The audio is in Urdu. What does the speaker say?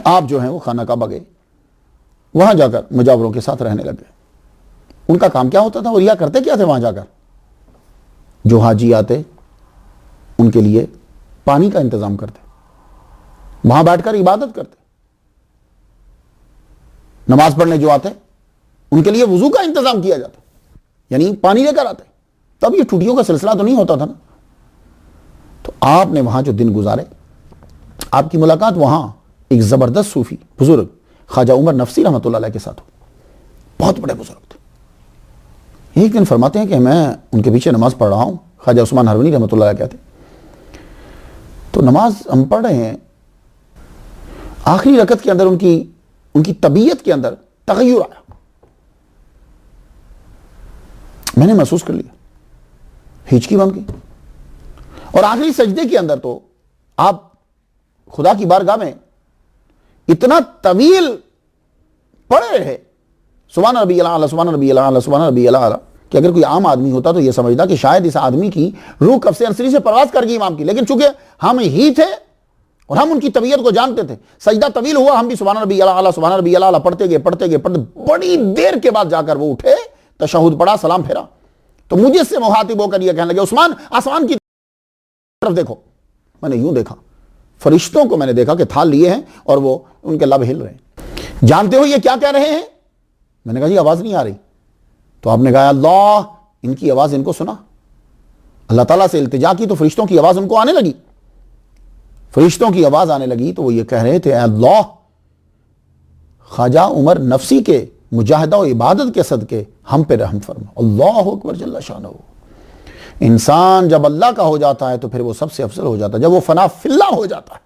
آپ جو ہیں وہ خانہ کعبہ گئے، وہاں جا کر مجاوروں کے ساتھ رہنے لگے۔ ان کا کام کیا ہوتا تھا اور یہ کرتے کیا تھے وہاں جا کر؟ جو حاجی آتے ان کے لیے پانی کا انتظام کرتے، وہاں بیٹھ کر عبادت کرتے، نماز پڑھنے جو آتے ان کے لیے وضو کا انتظام کیا جاتا، یعنی پانی لے کر آتے۔ تب یہ ٹوٹیوں کا سلسلہ تو نہیں ہوتا تھا نا۔ تو آپ نے وہاں جو دن گزارے، آپ کی ملاقات وہاں ایک زبردست صوفی بزرگ خواجہ عمر نفسی رحمۃ اللہ علیہ کے ساتھ ہو، بہت بڑے بزرگ تھے۔ ایک دن فرماتے ہیں کہ میں ان کے پیچھے نماز پڑھ رہا ہوں، خواجہ عثمان ہرونی رحمۃ اللہ علیہ کہتے، تو نماز ہم پڑھ رہے ہیں، آخری رکعت کے اندر ان کی طبیعت کے اندر تغیر آیا، میں نے محسوس کر لیا، ہچکی بن گئی۔ اور آخری سجدے کے اندر تو آپ خدا کی بارگاہ میں اتنا طویل پڑے رہے، سبحان ربی الاعلی سبحان ربی الاعلی سبحان ربی الاعلی، کہ اگر کوئی عام آدمی ہوتا تو یہ سمجھتا کہ شاید اس آدمی کی روح کف انصری سے پرواز کر گئی امام کی، لیکن چونکہ ہم ہی تھے اور ہم ان کی طبیعت کو جانتے تھے، سجدہ طویل ہوا، ہم بھی سبحان ربی الاعلی سبحان ربی الاعلی پڑھتے گئے، بڑی دیر کے بعد جا کر وہ اٹھے، تشہد پڑھا، سلام پھیرا، تو مجھے سے مخاطب ہو کر یہ کہنے لگے، عثمان آسمان کی طرف دیکھو۔ میں نے یوں دیکھا، فرشتوں کو میں نے دیکھا کہ تھال لیے ہیں اور وہ ان کے لب ہل رہے ہیں۔ جانتے ہو یہ کیا کہہ رہے ہیں؟ میں نے کہا جی آواز نہیں آ رہی۔ تو آپ نے کہا اللہ، ان کی آواز ان کو سنا، اللہ تعالیٰ سے التجا کی تو فرشتوں کی آواز ان کو آنے لگی، فرشتوں کی آواز آنے لگی تو وہ یہ کہہ رہے تھے، اے اللہ، خواجہ عمر نفسی کے مجاہدہ و عبادت کے صدقے ہم پہ رحم فرما۔ اللہ اکبر جل شانہ۔ انسان جب اللہ کا ہو جاتا ہے تو پھر وہ سب سے افضل ہو جاتا ہے، جب وہ فنا فی اللہ ہو جاتا ہے